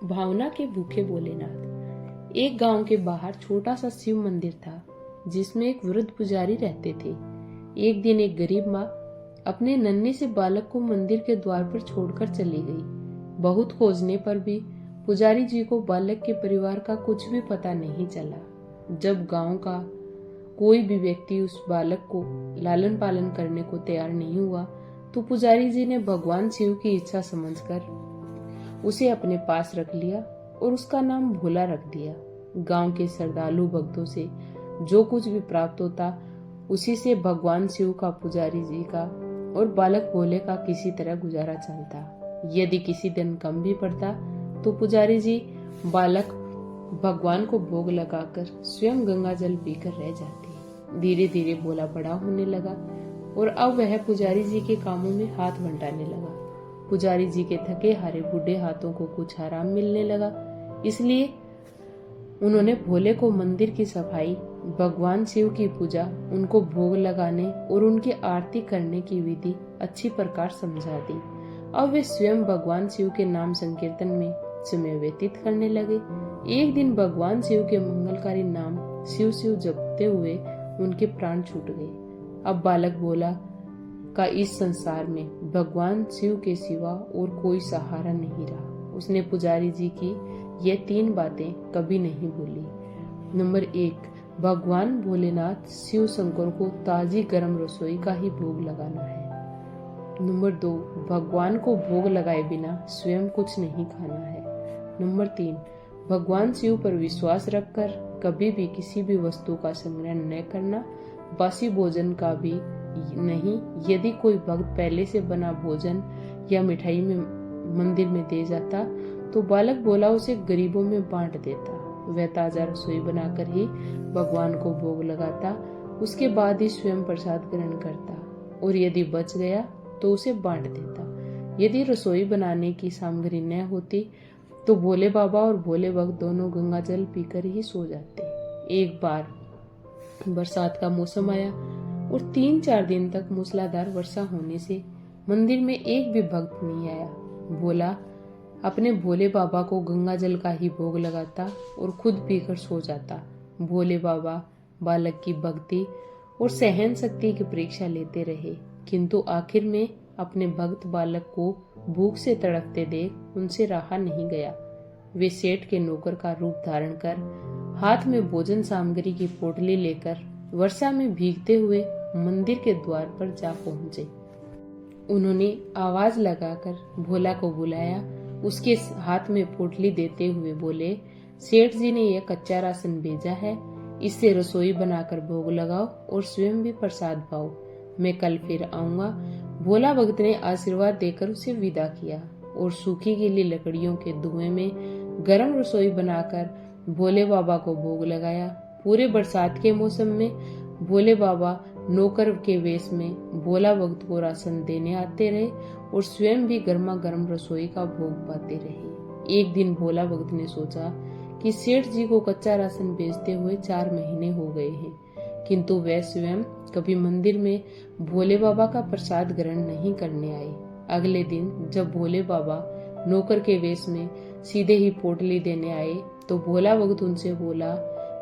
भावना के भूखे भोलेनाथ। एक गांव के बाहर छोटा सा शिव मंदिर था जिसमें एक वृद्ध पुजारी रहते थे। एक दिन एक गरीब माँ अपने नन्हे से बालक को मंदिर के द्वार पर छोड़कर चली गई। बहुत खोजने पर भी पुजारी जी को बालक के परिवार का कुछ भी पता नहीं चला। जब गांव का कोई भी व्यक्ति उस बालक को लालन पालन करने को तैयार नहीं हुआ तो पुजारी जी ने भगवान शिव की इच्छा समझकर उसे अपने पास रख लिया और उसका नाम भोला रख दिया। गांव के श्रद्धालु भक्तों से जो कुछ भी प्राप्त होता उसी से भगवान शिव का, पुजारी जी का और बालक भोले का किसी तरह गुजारा चलता। यदि किसी दिन कम भी पड़ता तो पुजारी जी बालक भगवान को भोग लगाकर स्वयं गंगा जल पीकर रह जाते। धीरे धीरे भोला बड़ा होने लगा और अब वह पुजारी जी के कामों में हाथ बंटाने लगा। पुजारी जी के थके हारे बूढ़े हाथों को कुछ आराम मिलने लगा, इसलिए उन्होंने भोले को मंदिर की सफाई, भगवान शिव की पूजा, उनको भोग लगाने और उनकी आरती करने की विधि अच्छी प्रकार समझा दी। अब वे स्वयं भगवान शिव के नाम संकीर्तन में समय व्यतीत करने लगे। एक दिन भगवान शिव के मंगलकारी नाम शिव शिव जपते हुए उनके प्राण छूट गए। अब बालक भोला का इस संसार में भगवान शिव के सिवा और कोई सहारा नहीं रहा। उसने पुजारी जी की ये 3 बातें कभी नहीं भूली। नंबर 1, भगवान भोलेनाथ शिव शंकर को ताजी गर्म रसोई का ही भोग लगाना है। नंबर 2, भगवान को भोग लगाए बिना स्वयं कुछ नहीं खाना है। नंबर 3, भगवान शिव पर विश्वास रखकर कभी भी किसी भी वस्तु का संग्रह न करना, बासी भोजन का भी नहीं। यदि कोई भक्त पहले से बना भोजन या मिठाई में मंदिर में दे जाता तो बालक भोला उसे गरीबों में बांट देता। वह ताजा रसोई बनाकर ही भगवान को भोग लगाता, उसके बाद ही स्वयं प्रसाद ग्रहण करता और यदि बच गया तो उसे बांट देता। यदि रसोई बनाने की सामग्री न होती तो भोले बाबा और भोले भक्त दोनों गंगा जल पीकर ही सो जाते। एक बार बरसात का मौसम आया और 3-4 दिन तक मूसलाधार वर्षा होने से मंदिर में एक भी भक्त नहीं आया। भोला अपने भोले बाबा को गंगा जल का ही भोग लगाता और खुद पीकर सो जाता। भोले बाबा बालक की भक्ति और सहन शक्ति की परीक्षा लेते रहे, किंतु आखिर में अपने भक्त बालक को भूख से तड़पते देख उनसे रहा नहीं गया। वे सेठ के नौकर का रूप धारण कर हाथ में भोजन सामग्री की पोटली लेकर वर्षा में भीगते हुए मंदिर के द्वार पर जा पहुंचे। उन्होंने आवाज लगाकर भोला को बुलाया। उसके हाथ में पोटली देते हुए बोले, सेठ जी ने यह कच्चा राशन भेजा है, इससे रसोई बनाकर भोग लगाओ और स्वयं भी प्रसाद पाओ। मैं कल फिर आऊंगा। भोला भक्त ने आशीर्वाद देकर उसे विदा किया और सूखी गीली लकड़ियों के धुएं में गर्म रसोई बनाकर भोले बाबा को भोग लगाया। पूरे बरसात के मौसम में भोले बाबा नौकर के वेश में भोला भक्त को राशन देने आते रहे और स्वयं भी गर्मा गर्म रसोई का भोग पाते रहे। एक दिन भोला भक्त ने सोचा कि सेठ जी को कच्चा राशन बेचते हुए 4 महीने हो गए हैं, किंतु वह स्वयं कभी मंदिर में भोले बाबा का प्रसाद ग्रहण नहीं करने आए। अगले दिन जब भोले बाबा नौकर के वेश में सीधे ही पोटली देने आए तो भोला भक्त उनसे बोला,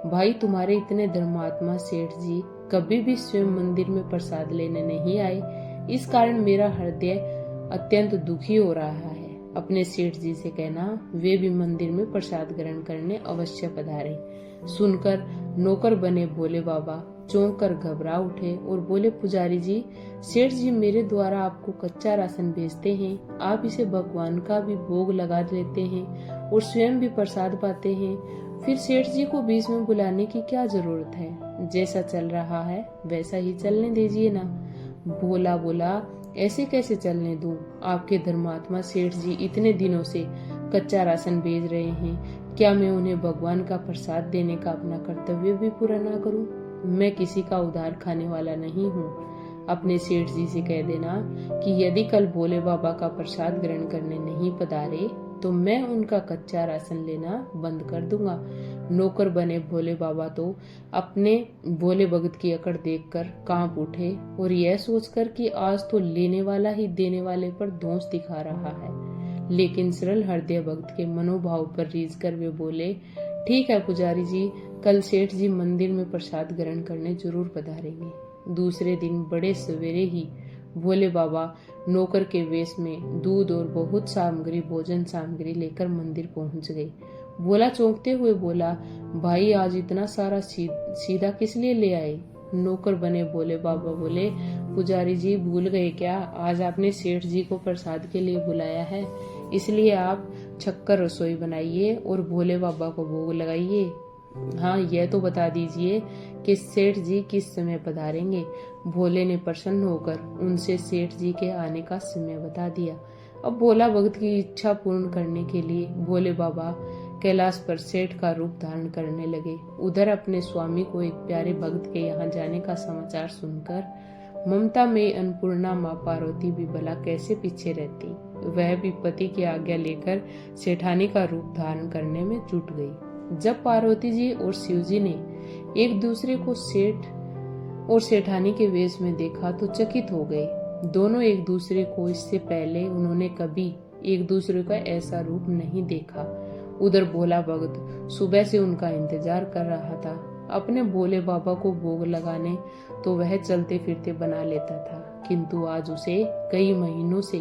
भाई तुम्हारे इतने धर्मात्मा सेठ जी कभी भी स्वयं मंदिर में प्रसाद लेने नहीं आए, इस कारण मेरा हृदय अत्यंत दुखी हो रहा है। अपने सेठ जी से कहना वे भी मंदिर में प्रसाद ग्रहण करने अवश्य पधारे। सुनकर नौकर बने भोले बाबा चौंक कर घबरा उठे और बोले, पुजारी जी, सेठ जी मेरे द्वारा आपको कच्चा राशन भेजते हैं, आप इसे भगवान का भी भोग लगा लेते हैं और स्वयं भी प्रसाद पाते हैं, फिर सेठ जी को बीच में बुलाने की क्या जरूरत है? जैसा चल रहा है वैसा ही चलने दीजिए ना। भोला बोला, ऐसे कैसे चलने दूं? आपके धर्मात्मा सेठ जी इतने दिनों से कच्चा राशन भेज रहे हैं, क्या मैं उन्हें भगवान का प्रसाद देने का अपना कर्तव्य भी पूरा ना करूं? मैं किसी का उधार खाने वाला नहीं हूँ। अपने सेठ जी से कह देना कि यदि कल भोले बाबा का प्रसाद ग्रहण करने नहीं पधारे तो मैं उनका कच्चा राशन लेना बंद कर दूंगा। नौकर बने भोले बाबा तो अपने भोले भगत की अकड़ देखकर कांप उठे और यह सोचकर कि आज तो लेने वाला ही देने वाले पर दोष दिखा रहा है। लेकिन सरल हृदय भक्त के मनोभाव पर रीझ कर वे बोले, ठीक है पुजारी जी, कल सेठ जी मंदिर में प्रसाद ग्रहण करने जरूर पधारेंगे। दूसरे दिन बड़े सवेरे ही भोले बाबा नौकर के वेश में दूध और बहुत सामग्री भोजन सामग्री लेकर मंदिर पहुंच गए। भोला चौंकते हुए बोला, भाई आज इतना सारा सीधा किस लिए ले आए? नौकर बने भोले बाबा बोले, पुजारी जी भूल गए क्या, आज आपने सेठ जी को प्रसाद के लिए बुलाया है, इसलिए आप छक्कर रसोई बनाइए और भोले बाबा को भोग लगाइए। हाँ, यह तो बता दीजिए कि सेठ जी किस समय पधारेंगे। भोले ने प्रसन्न होकर उनसे सेठ जी के आने का समय बता दिया। अब भोला भक्त की इच्छा पूर्ण करने के लिए भोले बाबा कैलाश पर सेठ का रूप धारण करने लगे। उधर अपने स्वामी को एक प्यारे भक्त के यहाँ जाने का समाचार सुनकर ममता में अन्नपूर्णा माँ पार्वती भी भला कैसे पीछे रहती। वह भी पति की आज्ञा लेकर सेठानी का रूप धारण करने में जुट गई। जब पार्वती जी और शिव जी ने एक दूसरे को सेठ और सेठानी के वेश में देखा तो चकित हो गए। दोनों एक दूसरे को इससे पहले उन्होंने कभी एक दूसरे का ऐसा रूप नहीं देखा। उधर भोला भक्त सुबह से उनका इंतजार कर रहा था। अपने भोले बाबा को भोग लगाने तो वह चलते फिरते बना लेता था, किंतु आज उसे कई महीनों से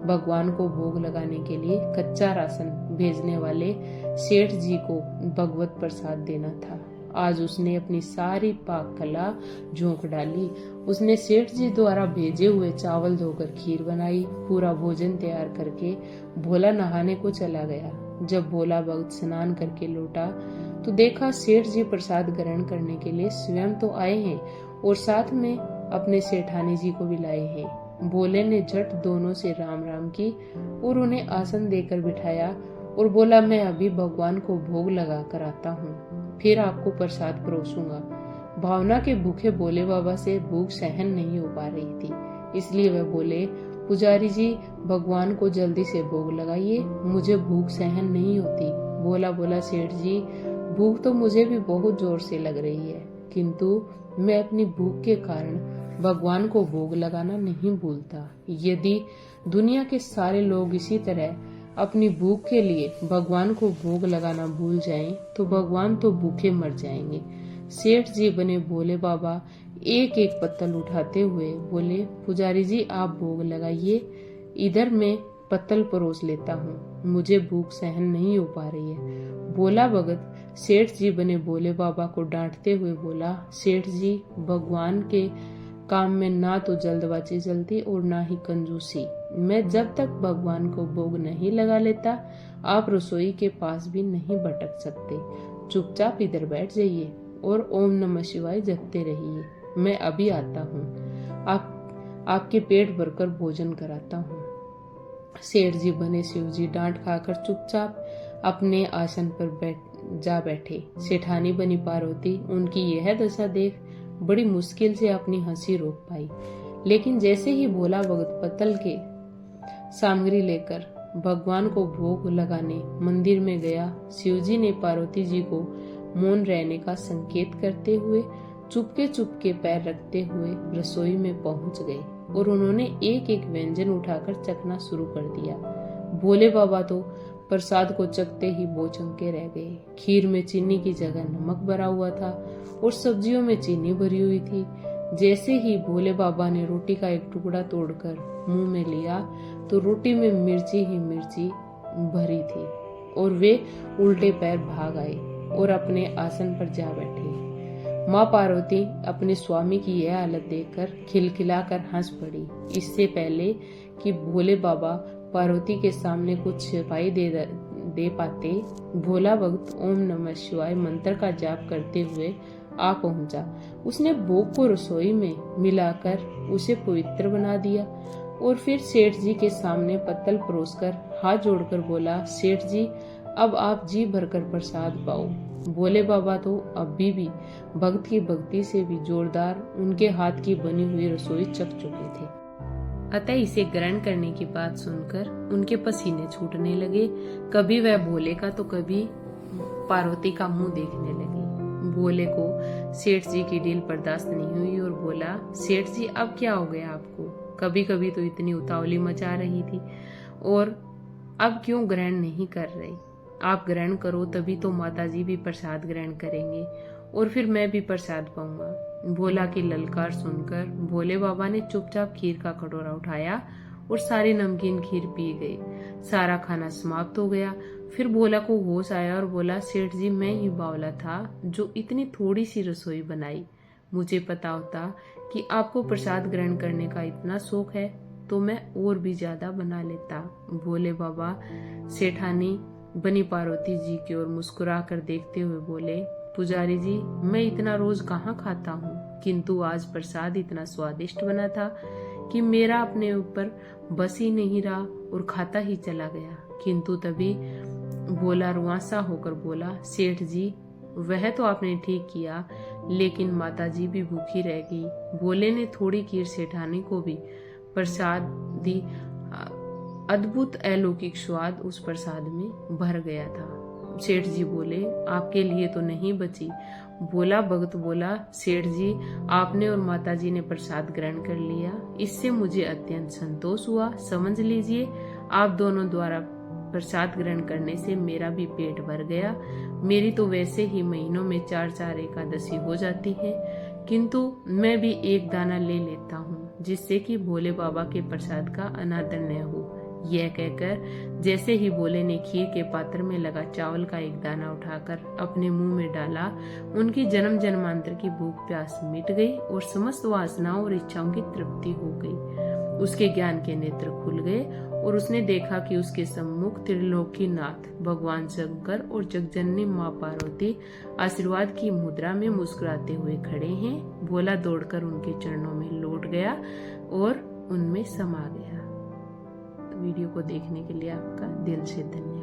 भगवान को भोग लगाने के लिए कच्चा राशन भेजने वाले सेठ जी को भगवत प्रसाद देना था। आज उसने अपनी सारी पाक कला झोंक डाली। उसने सेठ जी द्वारा भेजे हुए चावल धोकर खीर बनाई। पूरा भोजन तैयार करके भोला नहाने को चला गया। जब भोला भक्त स्नान करके लौटा तो देखा सेठ जी प्रसाद ग्रहण करने के लिए स्वयं तो आए हैं और साथ में अपने सेठानी जी को भी लाए हैं। भोले ने झट दोनों से राम राम की और उन्हें आसन देकर बिठाया और बोला, मैं अभी भगवान को भोग लगा कर आता हूँ, फिर आपको प्रसाद परोसूंगा। भावना के भूखे भोले बाबा से भूख सहन नहीं हो पा रही थी, इसलिए वह बोले, पुजारी जी भगवान को जल्दी से भोग लगाइए, मुझे भूख सहन नहीं होती। बोला बोला, सेठ जी भूख तो मुझे भी बहुत जोर से लग रही है, किंतु मैं अपनी भूख के कारण भगवान को भोग लगाना नहीं भूलता। यदि दुनिया के सारे लोग इसी तरह अपनी भूख के लिए भगवान को भोग लगाना भूल जाएं, तो भगवान तो भूखे मर जाएंगे। सेठ जी बने भोले बाबा एक एक पत्तल उठाते हुए बोले, पुजारी जी आप भोग लगाइए, इधर मैं पत्तल परोस लेता हूँ, मुझे भूख सहन नहीं हो पा रही है। भोला भगत सेठ जी बने भोले बाबा को डांटते हुए बोला, सेठ जी भगवान के काम में ना तो जल्दबाजी चलती और ना ही कंजूसी। मैं जब तक भगवान को भोग नहीं लगा लेता, आप रसोई के पास भी नहीं भटक सकते। चुपचाप इधर बैठ जाइए और ओम नमः शिवाय जपते रहिए। मैं अभी आता हूँ, आपके पेट भरकर भोजन कराता हूँ। सेठ जी बने शिव जी डांट खाकर चुपचाप अपने आसन पर जा बैठे। सेठानी बनी पार्वती उनकी यह दशा देख बड़ी मुश्किल से अपनी हंसी रोक पाई, लेकिन जैसे ही भोला भगत पत्तल के सामग्री लेकर भगवान को भोग लगाने मंदिर में गया, शिवजी ने पार्वती जी को मौन रहने का संकेत करते हुए चुपके पैर रखते हुए रसोई में पहुंच गए और उन्होंने एक एक व्यंजन उठाकर चखना शुरू कर दिया। भोले बाबा तो प्रसाद को चखते ही बोचंके रह गए। खीर में चीनी की जगह नमक भरा हुआ था और सब्जियों में चीनी भरी हुई थी। जैसे ही भोले बाबा ने रोटी का एक टुकड़ा तोड़कर मुंह में लिया तो रोटी में मिर्ची ही मिर्ची भरी थी और वे उल्टे पैर भाग आए और अपने आसन पर जा बैठे। माँ पार्वती अपने स्वामी की यह हालत देखकर खिलखिलाकर हंस पड़ी। इससे पहले कि भोले बाबा पार्वती के सामने कुछ छिपाई दे पाते, भोला भक्त ओम नमः शिवाय मंत्र का जाप करते हुए आ पहुंचा। उसने भोग को रसोई में मिलाकर उसे पवित्र बना दिया और फिर सेठ जी के सामने पत्तल परोसकर हाथ जोड़कर बोला, सेठ जी अब आप जी भरकर प्रसाद पाओ। भोले बाबा तो अभी भी भक्त की भक्ति से भी जोरदार उनके हाथ की बनी हुई रसोई चख चुके थे, अतः इसे ग्रहण करने की बात सुनकर उनके पसीने छूटने लगे। कभी वह भोले का तो कभी पार्वती का मुंह देखने लगे। भोले को सेठ जी की डील बर्दाश्त नहीं हुई और बोला, सेठ जी अब क्या हो गया आपको? कभी कभी तो इतनी उतावली मचा रही थी और अब क्यों ग्रहण नहीं कर रहे? आप ग्रहण करो तभी तो माताजी भी प्रसाद ग्रहण करेंगे और फिर मैं भी प्रसाद पाऊंगा। भोला की ललकार सुनकर भोले बाबा ने चुपचाप खीर का कटोरा उठाया और सारी नमकीन खीर पी गए। सारा खाना समाप्त हो गया। फिर भोला को होश आया और बोला, सेठ जी, मैं ही बावला था जो इतनी थोड़ी सी रसोई बनाई। मुझे पता होता कि आपको प्रसाद ग्रहण करने का इतना शौक है तो मैं और भी ज्यादा बना लेता। भोले बाबा सेठानी बनी पार्वती जी की ओर मुस्कुरा कर देखते हुए बोले, पुजारी जी, मैं इतना रोज कहाँ खाता हूँ, किंतु आज प्रसाद इतना स्वादिष्ट बना था कि मेरा अपने ऊपर बस ही नहीं रहा और खाता ही चला गया। किंतु तभी भोला रुआंसा होकर बोला, सेठ जी, वह तो आपने ठीक किया, लेकिन माताजी भी भूखी रह गई। भोले ने थोड़ी खीर सेठानी को भी प्रसाद दी। अद्भुत अलौकिक स्वाद उस प्रसाद में भर गया था। सेठ जी बोले, आपके लिए तो नहीं बची। भोला भगत बोला, सेठ जी, आपने और माताजी ने प्रसाद ग्रहण कर लिया, इससे मुझे अत्यंत संतोष हुआ। समझ लीजिए, आप दोनों द्वारा प्रसाद ग्रहण करने से मेरा भी पेट भर गया। मेरी तो वैसे ही महीनों में 4-4 एकादशी हो जाती है, किंतु मैं भी एक दाना ले लेता हूँ, जिससे कि भोले बाबा के प्रसाद का अनादर न हो। यह कहकर जैसे ही भोले ने खीर के पात्र में लगा चावल का एक दाना उठाकर अपने मुंह में डाला, उनकी जन्म जन्मांतर की भूख प्यास मिट गई और समस्त वासनाओं और इच्छाओं की तृप्ति हो गई। उसके ज्ञान के नेत्र खुल गए और उसने देखा कि उसके सम्मुख त्रिलोकीनाथ भगवान शंकर और जगजननी माँ पार्वती आशीर्वाद की मुद्रा में मुस्कुराते हुए खड़े हैं। भोला दौड़कर उनके चरणों में लौट गया और उनमें समा गया। वीडियो को देखने के लिए आपका दिल से धन्यवाद।